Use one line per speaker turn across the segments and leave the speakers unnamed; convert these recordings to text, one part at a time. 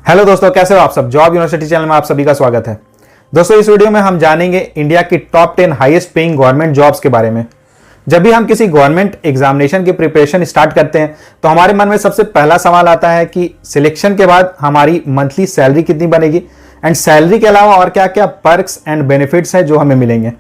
Hello दोस्तों, कैसे हो आप सब। जॉब यूनिवर्सिटी चैनल में आप सभी का स्वागत है। दोस्तों, इस वीडियो में हम जानेंगे इंडिया की top 10 highest paying government jobs के बारे में। जब भी हम किसी गवर्नमेंट एग्जामिनेशन की प्रिपरेशन स्टार्ट करते हैं तो हमारे मन में सबसे पहला सवाल आता है कि सिलेक्शन के बाद हमारी मंथली सैलरी कितनी बनेगी एंड सैलरी के अलावा और क्या क्या पर्क्स एंड बेनिफिट्स हैं जो हमें मिलेंगे।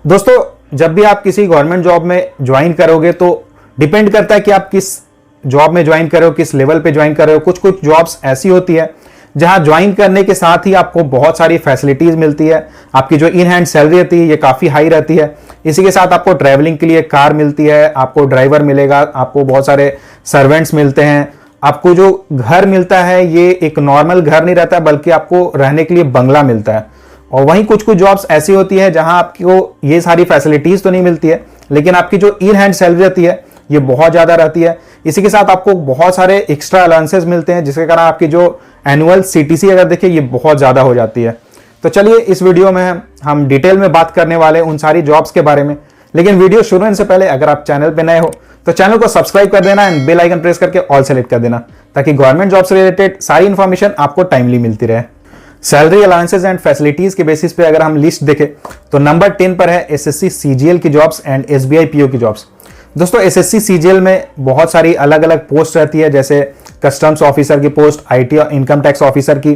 दोस्तों, जब भी आप किसी गवर्नमेंट जॉब में ज्वाइन करोगे तो डिपेंड करता है कि आप किस जॉब में ज्वाइन कर रहे हो, किस लेवल पे ज्वाइन कर रहे हो। कुछ कुछ जॉब्स ऐसी होती है जहां ज्वाइन करने के साथ ही आपको बहुत सारी फैसिलिटीज मिलती है। आपकी जो इन हैंड सैलरी रहती है ये काफी हाई रहती है। इसी के साथ आपको ट्रैवलिंग के लिए कार मिलती है, आपको ड्राइवर मिलेगा, आपको बहुत सारे सर्वेंट्स मिलते हैं, आपको जो घर मिलता है ये एक नॉर्मल घर नहीं रहता बल्कि आपको रहने के लिए बंगला मिलता है। और वहीं कुछ कुछ जॉब्स ऐसी होती है जहां आपको ये सारी फैसिलिटीज तो नहीं मिलती है लेकिन आपकी जो इन हैंड सैलरी रहती है ये बहुत ज्यादा रहती है। इसी के साथ आपको बहुत सारे एक्स्ट्रा अलाउंसेस मिलते हैं जिसके कारण आपकी जो एनुअल सीटीसी अगर देखिए ये बहुत ज्यादा हो जाती है। तो चलिए इस वीडियो में हम डिटेल में बात करने वाले उन सारी जॉब्स के बारे में। लेकिन वीडियो शुरू होने से पहले अगर आप चैनल पे नए हो तो चैनल को सब्सक्राइब कर देना एंड बेल आइकन प्रेस करके ऑल सेलेक्ट कर देना ताकि गवर्नमेंट जॉब से रिलेटेड सारी इंफॉर्मेशन आपको टाइमली मिलती रहे। सैलरी अलाउंसेस एंड फैसिलिटीज के बेसिस पे अगर हम लिस्ट देखें तो नंबर 10 पर है एसएससी सीजीएल की जॉब्स एंड एसबीआई पीओ की जॉब्स। दोस्तों, एसएससी सीजीएल में बहुत सारी अलग अलग पोस्ट रहती है जैसे कस्टम्स ऑफिसर की post, IT income tax officer की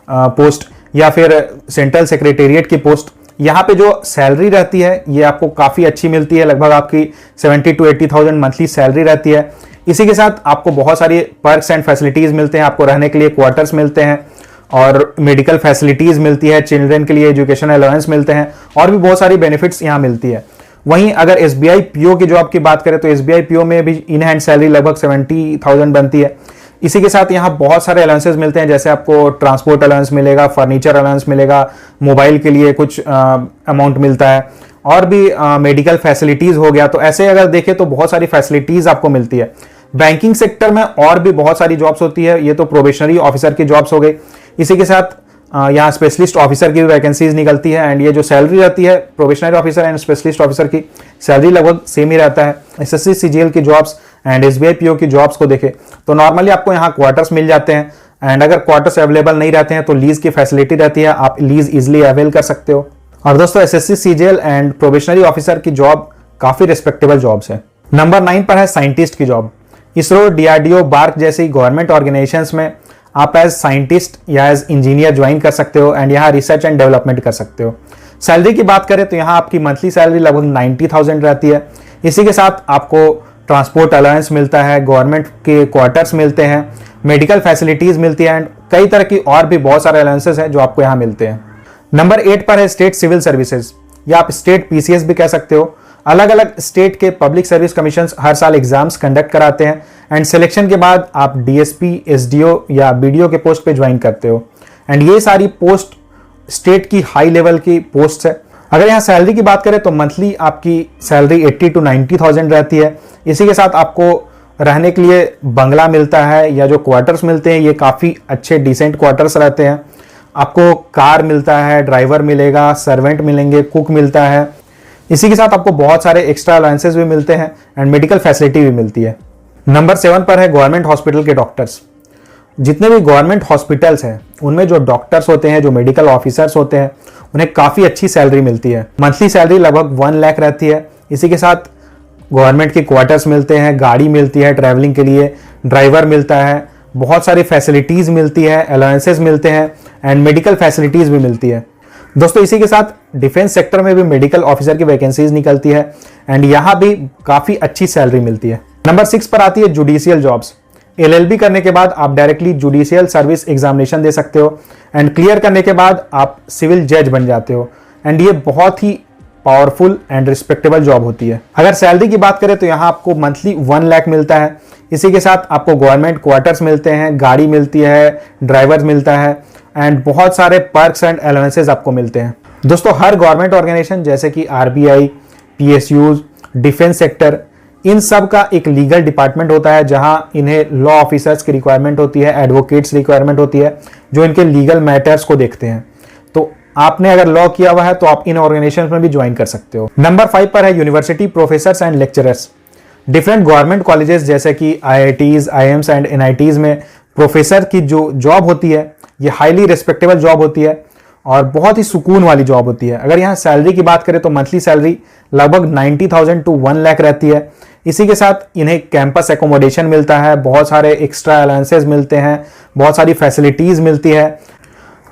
पोस्ट या फिर सेंट्रल सेक्रेटेरिएट की पोस्ट। यहाँ पे जो सैलरी रहती है ये आपको काफ़ी अच्छी मिलती है, लगभग आपकी 70 to 80,000 मंथली सैलरी रहती है। इसी के साथ आपको बहुत सारी पर्क्स एंड फैसिलिटीज़ मिलते हैं, आपको रहने के लिए क्वार्टर्स मिलते हैं और मेडिकल फैसिलिटीज़ मिलती है, चिल्ड्रन के लिए एजुकेशन अलाउंस मिलते हैं और भी बहुत सारी बेनिफिट्स यहाँ मिलती है। वहीं अगर एसबीआई पीओ की जॉब की बात करें तो एसबीआई पीओ में भी इन हैंड सैलरी लगभग 70,000 बनती है। इसी के साथ यहाँ बहुत सारे अलाउंसेस मिलते हैं जैसे आपको ट्रांसपोर्ट अलाउंस मिलेगा, फर्नीचर अलाउंस मिलेगा, मोबाइल के लिए कुछ अमाउंट मिलता है और भी मेडिकल फैसिलिटीज हो गया। तो ऐसे अगर देखें तो बहुत सारी फैसिलिटीज आपको मिलती है। बैंकिंग सेक्टर में और भी बहुत सारी जॉब्स होती है, ये तो प्रोबेशनरी ऑफिसर की जॉब्स हो गई। इसी के साथ यहाँ स्पेशलिस्ट ऑफिसर की वैकेंसीज निकलती है एंड ये जो सैलरी रहती है probationary officer and specialist officer की सैलरी लगभग सेम ही रहता है। एसएससी सीजीएल की जॉब्स एंड एसबीआई पीओ की जॉब्स को देखें तो नॉर्मली आपको यहाँ क्वार्टर्स मिल जाते हैं एंड अगर क्वार्टर्स अवेलेबल नहीं रहते हैं तो लीज की फैसिलिटी रहती है, आप लीज इजिली अवेल कर सकते हो। और दोस्तों, SSC CGL and probationary officer की जॉब काफी रिस्पेक्टेबल जॉब्स है। नंबर 9 पर है साइंटिस्ट की जॉब। इसरो, डीआरडीओ, बार्क जैसी गवर्नमेंट ऑर्गेनाइजेशंस में आप एज साइंटिस्ट या एज इंजीनियर ज्वाइन कर सकते हो एंड यहाँ रिसर्च एंड डेवलपमेंट कर सकते हो। सैलरी की बात करें तो यहाँ आपकी मंथली सैलरी लगभग 90,000 रहती है। इसी के साथ आपको ट्रांसपोर्ट अलाउंस मिलता है, गवर्नमेंट के क्वार्टर्स मिलते हैं, मेडिकल फैसिलिटीज मिलती है एंड कई तरह की और भी बहुत सारे अलाउंसेस हैं जो आपको यहाँ मिलते हैं। नंबर 8 पर है स्टेट सिविल सर्विसेज या आप स्टेट पीसीएस भी कह सकते हो। अलग अलग स्टेट के पब्लिक सर्विस कमीशन हर साल एग्जाम्स कंडक्ट कराते हैं एंड सिलेक्शन के बाद आप डीएसपी, एसडीओ या बीडीओ के पोस्ट पे ज्वाइन करते हो एंड ये सारी पोस्ट स्टेट की हाई लेवल की पोस्ट है। अगर यहाँ सैलरी की बात करें तो मंथली आपकी सैलरी 80 to 90,000 रहती है। इसी के साथ आपको रहने के लिए बंगला मिलता है या जो क्वार्टर्स मिलते हैं ये काफ़ी अच्छे डिसेंट क्वार्टर्स रहते हैं। आपको कार मिलता है, ड्राइवर मिलेगा, सर्वेंट मिलेंगे, कुक मिलता है। इसी के साथ आपको बहुत सारे एक्स्ट्रा अलाउंसेस भी मिलते हैं एंड मेडिकल फैसिलिटी भी मिलती है। नंबर 7 पर है गवर्नमेंट हॉस्पिटल के डॉक्टर्स। जितने भी गवर्नमेंट हॉस्पिटल्स हैं उनमें जो डॉक्टर्स होते हैं, जो मेडिकल ऑफिसर्स होते हैं, उन्हें काफ़ी अच्छी सैलरी मिलती है। मंथली सैलरी लगभग 1 लाख रहती है। इसी के साथ गवर्नमेंट के क्वार्टर्स मिलते हैं, गाड़ी मिलती है ट्रैवलिंग के लिए, ड्राइवर मिलता है, बहुत सारी फैसिलिटीज़ मिलती है, अलाउंसेस मिलते हैं एंड मेडिकल फैसिलिटीज़ भी मिलती है। दोस्तों, इसी के साथ डिफेंस सेक्टर में भी मेडिकल ऑफिसर की वैकेंसीज निकलती है एंड यहाँ भी काफ़ी अच्छी सैलरी मिलती है। नंबर 6 पर आती है जुडिशियल जॉब्स। एलएलबी करने के बाद आप डायरेक्टली जुडिशियल सर्विस एग्जामिनेशन दे सकते हो एंड क्लियर करने के बाद आप सिविल जज बन जाते हो एंड ये बहुत ही पावरफुल एंड रिस्पेक्टेबल जॉब होती है। अगर सैलरी की बात करें तो यहाँ आपको मंथली 1 लाख मिलता है। इसी के साथ आपको गवर्नमेंट क्वार्टर्स मिलते हैं, गाड़ी मिलती है, ड्राइवर मिलता है एंड बहुत सारे पर्क्स एंड अलाउंसेस आपको मिलते हैं। दोस्तों, हर गवर्नमेंट ऑर्गेनाइजेशन जैसे कि आरबीआई, पीएसयूज, डिफेंस सेक्टर, इन सब का एक लीगल डिपार्टमेंट होता है जहां इन्हें लॉ ऑफिसर्स की रिक्वायरमेंट होती है, एडवोकेट्स रिक्वायरमेंट होती है जो इनके लीगल मैटर्स को देखते हैं। तो आपने अगर लॉ किया हुआ है तो आप इन ऑर्गेनाइजेशंस में भी ज्वाइन कर सकते हो। नंबर 5 पर है university professors and lecturers. Different government colleges जैसे कि आईआईटीज, आईएम्स एंड एनआईटीज में प्रोफेसर की जो जॉब होती है ये हाईली रिस्पेक्टेबल जॉब होती है और बहुत ही सुकून वाली जॉब होती है। अगर यहाँ सैलरी की बात करें तो मंथली सैलरी लगभग 90,000 टू 1 लाख रहती है। इसी के साथ इन्हें कैंपस एकोमोडेशन मिलता है, बहुत सारे एक्स्ट्रा अलाउंसेस मिलते हैं, बहुत सारी फैसिलिटीज़ मिलती है,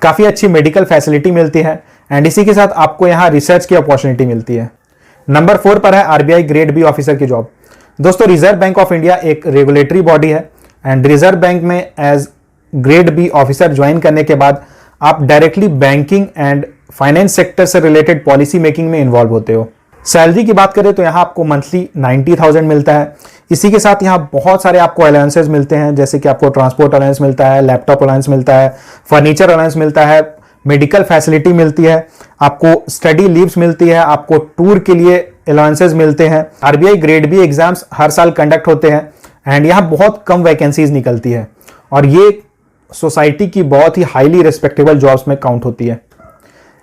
काफ़ी अच्छी मेडिकल फैसिलिटी मिलती है एंड इसी के साथ आपको यहाँ रिसर्च की अपॉर्चुनिटी मिलती है। नंबर 4 पर है आरबीआई ग्रेड बी ऑफिसर की जॉब। दोस्तों, रिजर्व बैंक ऑफ इंडिया एक रेगुलेटरी बॉडी है एंड रिजर्व बैंक में as grade B officer join करने के बाद आप directly banking and finance sector से रिलेटेड पॉलिसी मेकिंग में इन्वॉल्व होते हो। सैलरी की बात करें तो यहाँ आपको मंथली 90,000 मिलता है। इसी के साथ यहाँ बहुत सारे आपको अलाउंसेस मिलते हैं, जैसे कि आपको ट्रांसपोर्ट अलाउंस मिलता है, लैपटॉप अलाउंस मिलता है, फर्नीचर अलाउंस मिलता है, मेडिकल फैसिलिटी मिलती है, आपको स्टडी लीव्स मिलती है, आपको टूर के लिए अलाउंसेस मिलते हैं। आरबीआई ग्रेड बी एग्जाम्स हर साल कंडक्ट होते हैं एंड यहाँ बहुत कम वैकेंसीज निकलती है और ये सोसाइटी की बहुत ही हाईली रिस्पेक्टेबल जॉब्स में काउंट होती है।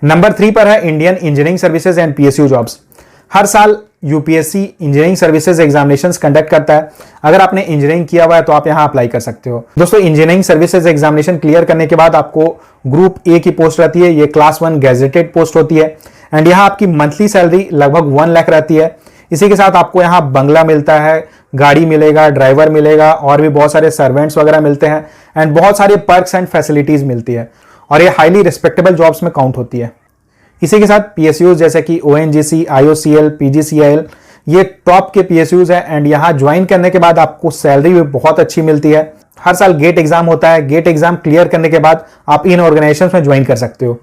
नंबर 3 पर है Indian engineering services and PSU jobs. हर साल UPSC engineering services examinations conduct करता है। अगर आपने इंजीनियरिंग किया हुआ है तो आप यहां अप्लाई कर सकते हो। दोस्तों, इंजीनियरिंग सर्विसेज एग्जामिनेशन क्लियर करने के बाद आपको ग्रुप ए की पोस्ट रहती है, ये क्लास 1 गैजेटेड पोस्ट होती है एंड यहाँ आपकी मंथली सैलरी लगभग 1 लाख रहती है। इसी के साथ आपको यहाँ बंगला मिलता है, गाड़ी मिलेगा, ड्राइवर मिलेगा और भी बहुत सारे सर्वेंट्स वगैरह मिलते हैं एंड बहुत सारे पर्क्स एंड फैसिलिटीज मिलती है और ये हाईली रिस्पेक्टेबल जॉब्स में काउंट होती है। इसी के साथ पीएसयूज जैसे कि ओएनजीसी, आईओसीएल, पीजीसीआईएल ये टॉप के पीएसयूज है एंड यहाँ ज्वाइन करने के बाद आपको सैलरी भी बहुत अच्छी मिलती है। हर साल गेट एग्जाम होता है, गेट एग्जाम क्लियर करने के बाद आप इन ऑर्गेनाइजेशंस में ज्वाइन कर सकते हो।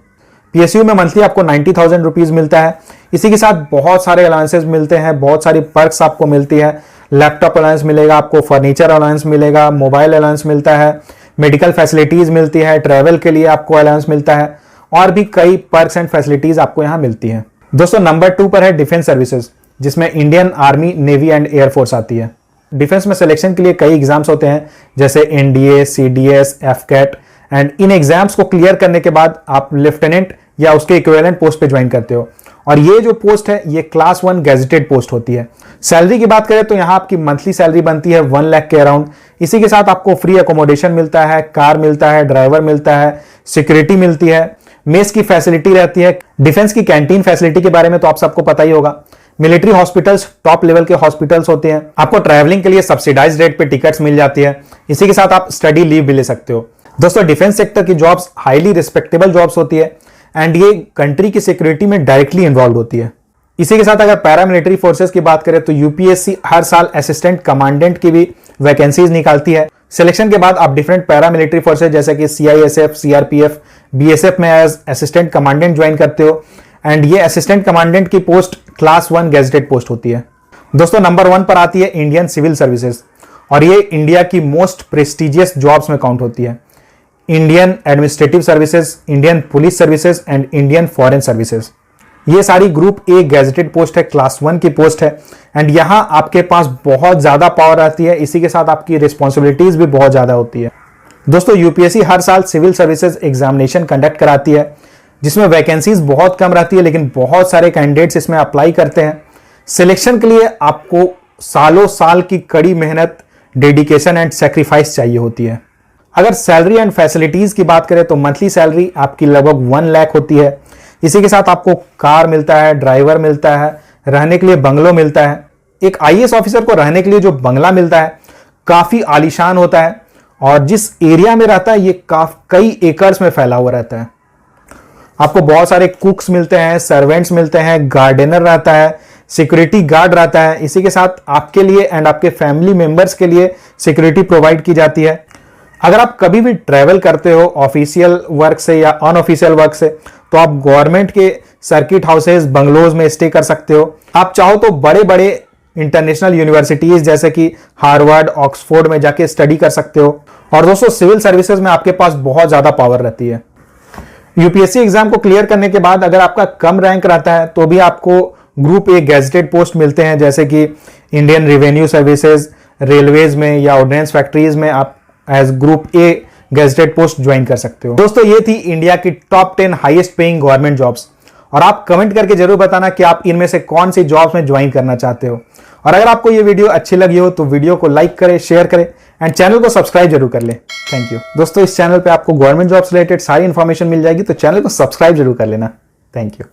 पीएसयू में मंथली आपको 90,000 रुपीज मिलता है। इसी के साथ बहुत सारे अलाउंसेस मिलते हैं, बहुत सारी पर्क्स आपको मिलती है, लैपटॉप अलाउंस मिलेगा, आपको फर्नीचर अलाउंस मिलेगा, मोबाइल अलाउंस मिलता है, मेडिकल फैसिलिटीज मिलती है, ट्रैवल के लिए आपको अलाउंस मिलता है और भी कई पर्क्स एंड फैसिलिटीज आपको यहाँ मिलती है। दोस्तों, नंबर 2 पर है डिफेंस सर्विसेज, जिसमें Indian army, navy and air force आती है। डिफेंस में सिलेक्शन के लिए कई एग्जाम्स होते हैं, जैसे एनडीए, सीडीएस, एफकेट एंड इन एग्जाम्स को क्लियर करने के बाद आप लेफ्टिनेंट या उसके इक्विवेलेंट पोस्ट पे ज्वाइन करते हो और ये जो पोस्ट है ये क्लास 1 गैजेटेड पोस्ट होती है। सैलरी की बात करें तो यहाँ आपकी मंथली सैलरी बनती है 1 लाख के अराउंड। इसी के साथ आपको फ्री अकोमोडेशन मिलता है, कार मिलता है, ड्राइवर मिलता है, सिक्योरिटी मिलती है, मेस की फैसिलिटी रहती है। डिफेंस की कैंटीन फैसिलिटी के बारे में तो आप सबको पता ही होगा। मिलिट्री हॉस्पिटल्स टॉप लेवल के हॉस्पिटल्स होते हैं। आपको ट्रैवलिंग के लिए सब्सिडाइज्ड रेट पे टिकट्स मिल जाती है। इसी के साथ आप स्टडी लीव भी ले सकते हो। दोस्तों, डिफेंस सेक्टर की जॉब्स हाईली रिस्पेक्टेबल जॉब्स होती है एंड ये कंट्री की सिक्योरिटी में डायरेक्टली इन्वॉल्व होती है। इसी के साथ अगर पैरामिलिट्री फोर्सेस की बात करें तो यूपीएससी हर साल असिस्टेंट कमांडेंट की भी वैकेंसीज निकालती है। सिलेक्शन के बाद आप डिफरेंट पैरामिलिट्री फोर्सेस जैसे कि सीआईएसएफ, सीआरपीएफ, बीएसएफ में एज असिस्टेंट कमांडेंट ज्वाइन करते हो एंड ये असिस्टेंट कमांडेंट की पोस्ट क्लास 1 गैजेटेड पोस्ट होती है। दोस्तों, नंबर 1 पर आती है इंडियन सिविल सर्विसेज और ये इंडिया की मोस्ट प्रेस्टिजियस जॉब्स में काउंट होती है। Indian administrative services, Indian police services and Indian foreign services, ये सारी ग्रुप ए गैजेटेड पोस्ट है, क्लास 1 की पोस्ट है एंड यहां आपके पास बहुत ज्यादा पावर आती है। इसी के साथ आपकी रिस्पॉन्सिबिलिटीज भी बहुत ज्यादा होती है। दोस्तों, यूपीएससी हर साल सिविल सर्विसेज एग्जामिनेशन कंडक्ट कराती है, जिसमें वैकेंसीज बहुत कम रहती है लेकिन बहुत सारे कैंडिडेट्स इसमें अप्लाई करते हैं। सिलेक्शन के लिए आपको सालों साल की कड़ी मेहनत, डेडिकेशन एंड सेक्रीफाइस चाहिए होती है। अगर सैलरी एंड फैसिलिटीज की बात करें तो मंथली सैलरी आपकी लगभग 1 लाख होती है। इसी के साथ आपको कार मिलता है, ड्राइवर मिलता है, रहने के लिए बंगलो मिलता है। एक आईएएस ऑफिसर को रहने के लिए जो बंगला मिलता है काफी आलीशान होता है और जिस एरिया में रहता है ये कई एकर्स में फैला हुआ रहता है। आपको बहुत सारे कुक्स मिलते हैं, सर्वेंट्स मिलते हैं, गार्डनर रहता है, सिक्योरिटी गार्ड रहता है। इसी के साथ आपके लिए एंड आपके फैमिली मेंबर्स के लिए सिक्योरिटी प्रोवाइड की जाती है। अगर आप कभी भी ट्रैवल करते हो ऑफिशियल वर्क से या अनऑफिशियल वर्क से तो आप गवर्नमेंट के सर्किट हाउसेज, बंगलोज में स्टे कर सकते हो। आप चाहो तो बड़े बड़े इंटरनेशनल यूनिवर्सिटीज जैसे कि हार्वर्ड, ऑक्सफोर्ड में जाके स्टडी कर सकते हो। और दोस्तों, सिविल सर्विसेज में आपके पास बहुत ज्यादा पावर रहती है। यूपीएससी एग्जाम को क्लियर करने के बाद अगर आपका कम रैंक रहता है तो भी आपको ग्रुप ए गैजेटेड पोस्ट मिलते हैं, जैसे कि इंडियन रेवेन्यू सर्विसेज, रेलवेज में या ऑर्डिनेंस फैक्ट्रीज में आप age group A gazetted post join कर सकते हो। दोस्तों, ये थी इंडिया की top 10 highest paying government jobs और आप कमेंट करके जरूर बताना कि आप इनमें से कौन सी जॉब्स में ज्वाइन करना चाहते हो। और अगर आपको ये वीडियो अच्छी लगी हो तो वीडियो को लाइक करें, शेयर करें एंड चैनल को सब्सक्राइब जरूर कर लें। थैंक यू दोस्तों, इस चैनल पे आपको गवर्नमेंट जॉब्स रिलेटेड सारी इंफॉर्मेशन मिल जाएगी, तो चैनल को सब्सक्राइब जरूर कर लेना। Thank you.